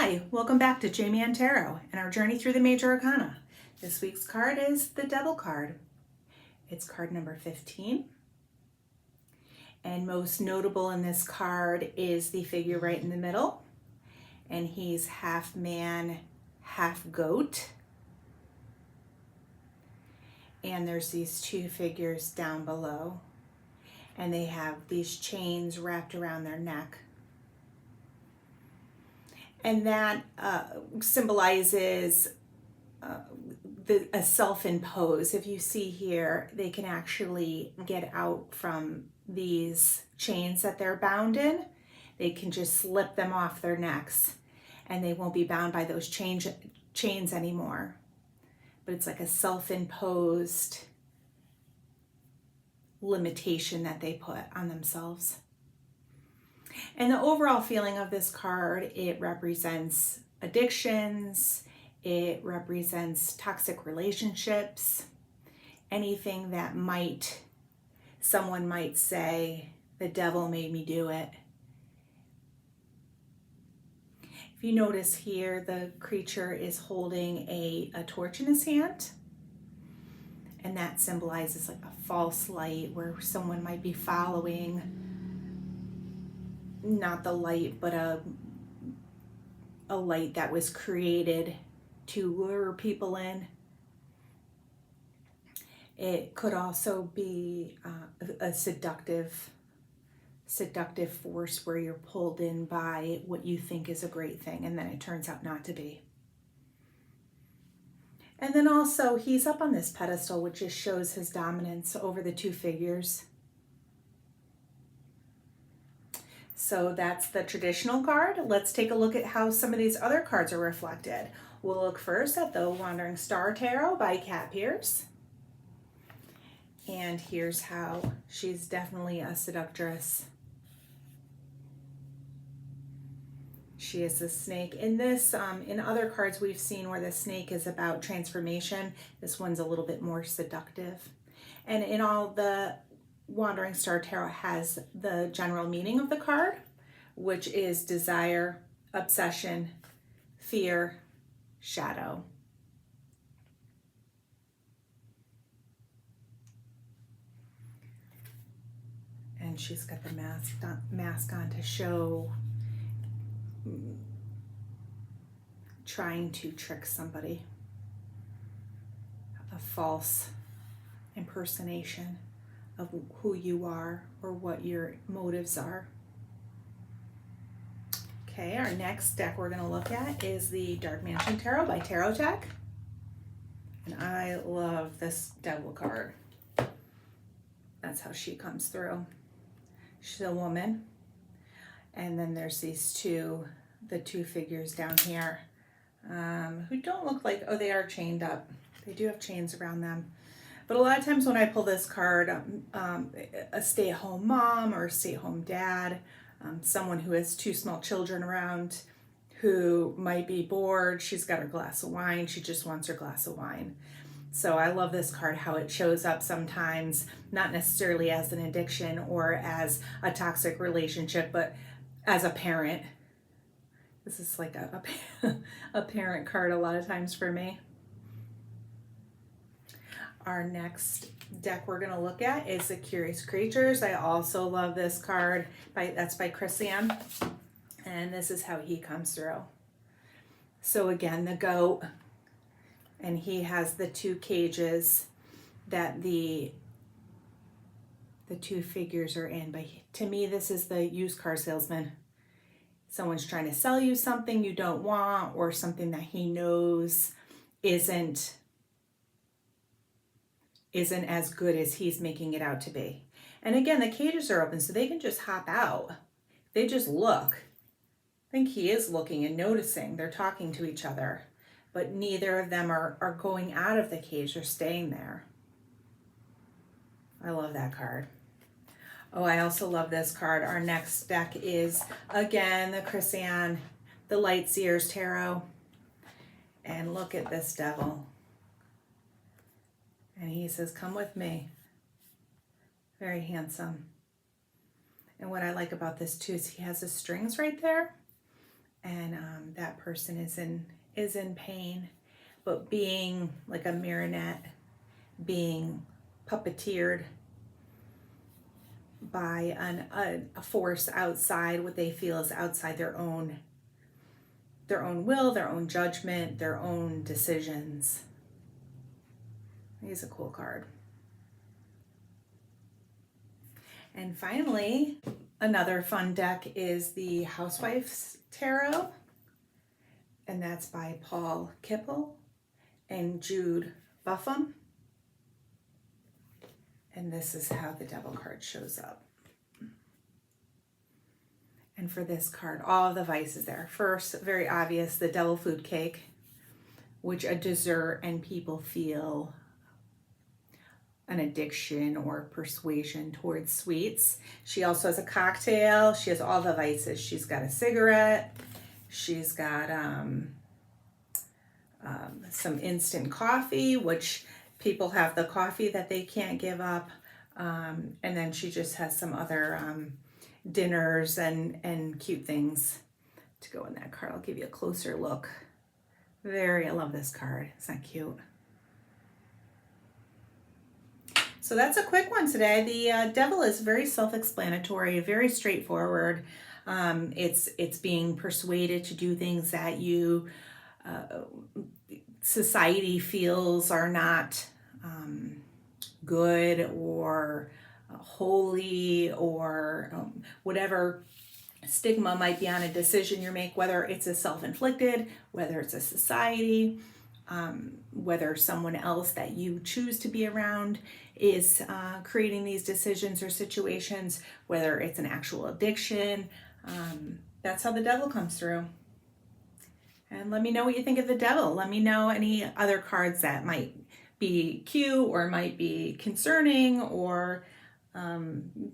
Hi, welcome back to Jamie and Tarot and our journey through the Major Arcana. This week's card is the Devil card. It's card number 15. And most notable in this card is the figure right in the middle. And he's half man, half goat. And there's these two figures down below. And they have these chains wrapped around their neck. And that symbolizes a self-impose. If you see here, they can actually get out from these chains that they're bound in. They can just slip them off their necks and they won't be bound by those chains anymore. But it's like a self-imposed limitation that they put on themselves. And the overall feeling of this card, it represents addictions, it represents toxic relationships, anything that someone might say, the devil made me do it. If you notice here, the creature is holding a torch in his hand. And that symbolizes like a false light where someone might be following not the light, but a light that was created to lure people in. It could also be a seductive force where you're pulled in by what you think is a great thing and then it turns out not to be. And then also he's up on this pedestal, which just shows his dominance over the two figures. So that's the traditional card. Let's take a look at how some of these other cards are reflected. We'll look first at the Wandering Star Tarot by Kat Pierce. And here's how she's definitely a seductress. She is the snake. In this, in other cards we've seen where the snake is about transformation. This one's a little bit more seductive. And in all the Wandering Star Tarot has the general meaning of the card, which is desire, obsession, fear, shadow. And she's got the mask on to show trying to trick somebody, a false impersonation of who you are or what your motives are. Okay, our next deck we're going to look at is the Dark Mansion Tarot by Tarot Tech. And I love this Devil card. That's how she comes through. She's a woman. And then there's the two figures down here who don't look like, oh, they are chained up. They do have chains around them. But a lot of times when I pull this card, a stay-at-home mom or a stay-at-home dad, someone who has two small children around who might be bored, she's got her glass of wine, she just wants her glass of wine. So I love this card, how it shows up sometimes, not necessarily as an addiction or as a toxic relationship, but as a parent. This is like a parent card a lot of times for me. Our next deck we're going to look at is the Curious Creatures. I also love this card. That's by Christian. And this is how he comes through. So again, the goat. And he has the two cages that the two figures are in. But to me, this is the used car salesman. Someone's trying to sell you something you don't want or something that he knows isn't as good as he's making it out to be. And again, the cages are open so they can just hop out. They just look. I think he is looking and noticing. They're talking to each other, but neither of them are going out of the cage. They're staying there. I love that card. Oh, I also love this card. Our next deck is, again, the Christian, the Lightseers Tarot. And look at this devil. And he says, come with me. Very handsome. And what I like about this too is he has the strings right there. and that person is in pain, but being like a marionette, being puppeteered by a force outside, what they feel is outside their own will, their own judgment, their own decisions. He's a cool card. And finally, another fun deck is the Housewife's Tarot, and that's by Paul Kipple and Jude Buffum. And this is how the Devil card shows up. And for this card, all of the vices there. First, very obvious, the devil food cake, which a dessert, and people feel an addiction or persuasion towards sweets. She also has a cocktail. She has all the vices. She's got a cigarette. She's got some instant coffee, which people have the coffee that they can't give up. And then she just has some other dinners and cute things to go in that card. I'll give you a closer look. I love this card. Isn't that cute? So that's a quick one today. The Devil is very self-explanatory, very straightforward. It's being persuaded to do things that you society feels are not good or holy, or whatever stigma might be on a decision you make, whether it's a self-inflicted, whether it's a society, whether someone else that you choose to be around is creating these decisions or situations, whether it's an actual addiction. That's how the Devil comes through. And let me know what you think of the Devil. Let me know any other cards that might be cute or might be concerning, or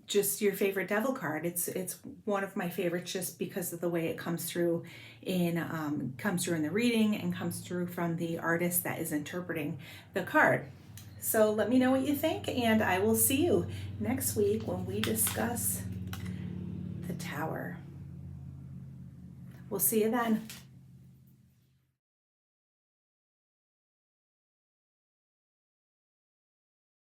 just your favorite Devil card. It's one of my favorites just because of the way it comes through in the reading and comes through from the artist that is interpreting the card. So let me know what you think, and I will see you next week when we discuss the Tower. We'll see you then.